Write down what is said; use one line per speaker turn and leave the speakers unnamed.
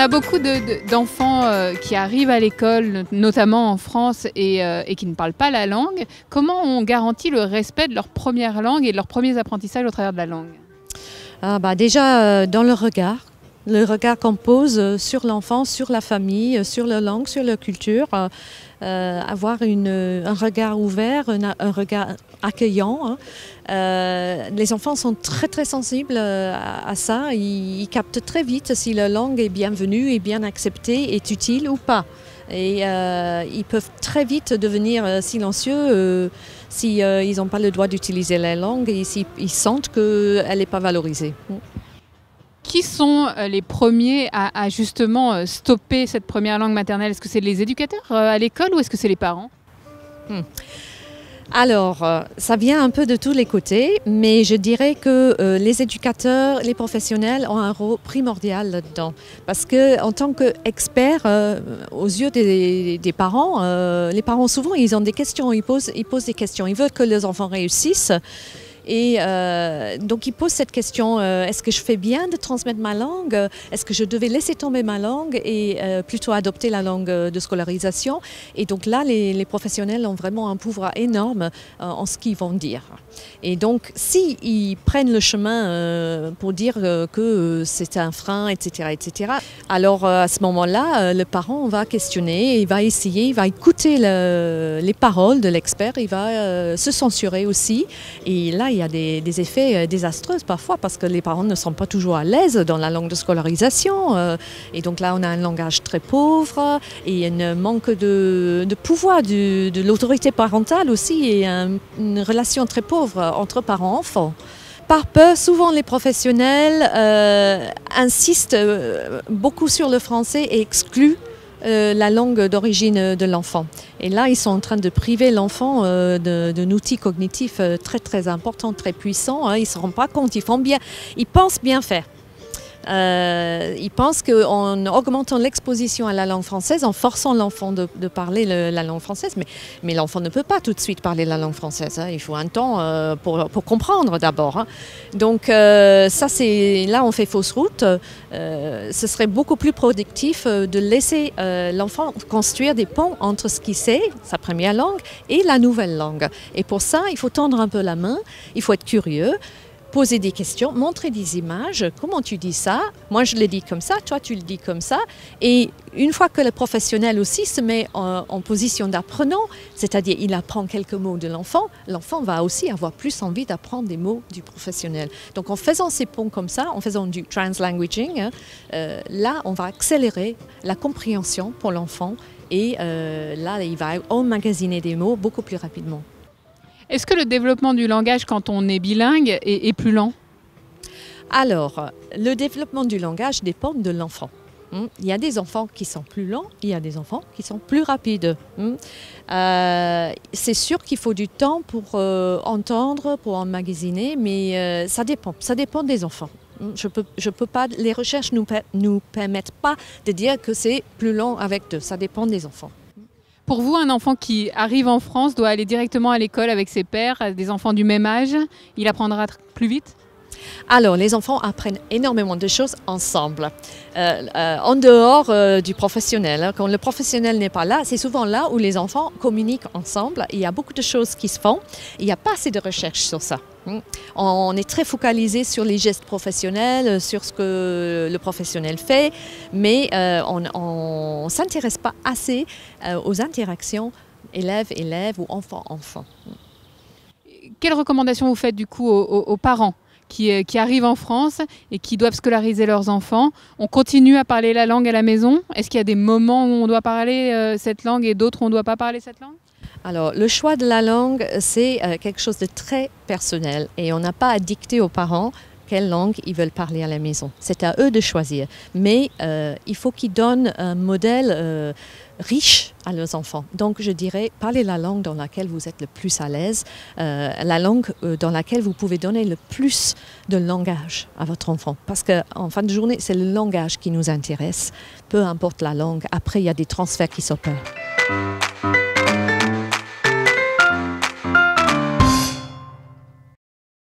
a beaucoup d'enfants qui arrivent à l'école, notamment en France, et qui ne parlent pas la langue. Comment on garantit le respect de leur première langue et de leurs premiers apprentissages au travers de la langue?
Déjà, dans le regard qu'on pose sur l'enfant, sur la famille, sur la langue, sur la culture, avoir un regard ouvert, un regard accueillant. Les enfants sont très très sensibles à ça. Ils captent très vite si la langue est bienvenue, est bien acceptée, est utile ou pas. Et ils peuvent très vite devenir silencieux si ils n'ont pas le droit d'utiliser la langue et s'ils sentent qu'elle n'est pas valorisée.
Qui sont les premiers à justement stopper cette première langue maternelle? Est-ce que c'est les éducateurs à l'école ou est-ce que c'est les parents?
Alors, ça vient un peu de tous les côtés, mais je dirais que les éducateurs, les professionnels ont un rôle primordial là-dedans. Parce qu'en tant qu'experts, aux yeux des parents, les parents souvent, ils ont des questions, ils posent des questions, ils veulent que les enfants réussissent. Et donc, ils posent cette question, est-ce que je fais bien de transmettre ma langue? Est-ce que je devais laisser tomber ma langue et plutôt adopter la langue de scolarisation? Et donc là, les professionnels ont vraiment un pouvoir énorme en ce qu'ils vont dire. Et donc, s'ils prennent le chemin pour dire que c'est un frein, etc., alors à ce moment-là, le parent va questionner, il va essayer, il va écouter les paroles de l'expert, il va se censurer aussi. Et là, il y a des effets désastreux parfois parce que les parents ne sont pas toujours à l'aise dans la langue de scolarisation. Et donc là, on a un langage très pauvre et un manque de pouvoir de l'autorité parentale aussi et une relation très pauvre entre parents et enfants. Par peur, souvent les professionnels insistent beaucoup sur le français et excluent la langue d'origine de l'enfant. Et là, ils sont en train de priver l'enfant d'un outil cognitif très très important, très puissant. Ils ne se rendent pas compte, ils pensent bien faire. Ils pensent qu'en augmentant l'exposition à la langue française, en forçant l'enfant de parler la langue française, mais l'enfant ne peut pas tout de suite parler la langue française. Il faut un temps pour comprendre d'abord. Donc là, on fait fausse route. Ce serait beaucoup plus productif de laisser l'enfant construire des ponts entre ce qu'il sait, sa première langue, et la nouvelle langue. Et pour ça, il faut tendre un peu la main, il faut être curieux, poser des questions, montrer des images. Comment tu dis ça? Moi, je le dis comme ça, toi, tu le dis comme ça. Et une fois que le professionnel aussi se met en position d'apprenant, c'est-à-dire il apprend quelques mots de l'enfant, l'enfant va aussi avoir plus envie d'apprendre des mots du professionnel. Donc, en faisant ces ponts comme ça, en faisant du translanguaging, là, on va accélérer la compréhension pour l'enfant et là, il va emmagasiner des mots beaucoup plus rapidement.
Est-ce que le développement du langage quand on est bilingue est plus lent?
Alors, le développement du langage dépend de l'enfant. Il y a des enfants qui sont plus lents, il y a des enfants qui sont plus rapides. C'est sûr qu'il faut du temps pour entendre, pour emmagasiner, mais ça dépend des enfants. Je peux pas, les recherches nous permettent pas de dire que c'est plus lent avec eux, ça dépend des enfants.
Pour vous, un enfant qui arrive en France doit aller directement à l'école avec ses pairs, des enfants du même âge, il apprendra plus vite?
Alors, les enfants apprennent énormément de choses ensemble, en dehors du professionnel. Quand le professionnel n'est pas là, c'est souvent là où les enfants communiquent ensemble. Il y a beaucoup de choses qui se font. Il n'y a pas assez de recherche sur ça. On est très focalisé sur les gestes professionnels, sur ce que le professionnel fait, mais on ne s'intéresse pas assez aux interactions élève-élève ou enfant-enfant.
Quelles recommandations vous faites du coup aux parents qui arrivent en France et qui doivent scolariser leurs enfants? On continue à parler la langue à la maison? Est-ce qu'il y a des moments où on doit parler cette langue et d'autres où on ne doit pas parler cette langue?
Alors, le choix de la langue, c'est quelque chose de très personnel et on n'a pas à dicter aux parents quelle langue ils veulent parler à la maison. C'est à eux de choisir. Mais il faut qu'ils donnent un modèle riche à leurs enfants. Donc, je dirais, parlez la langue dans laquelle vous êtes le plus à l'aise, la langue dans laquelle vous pouvez donner le plus de langage à votre enfant. Parce qu'en fin de journée, c'est le langage qui nous intéresse. Peu importe la langue. Après, il y a des transferts qui s'opèrent.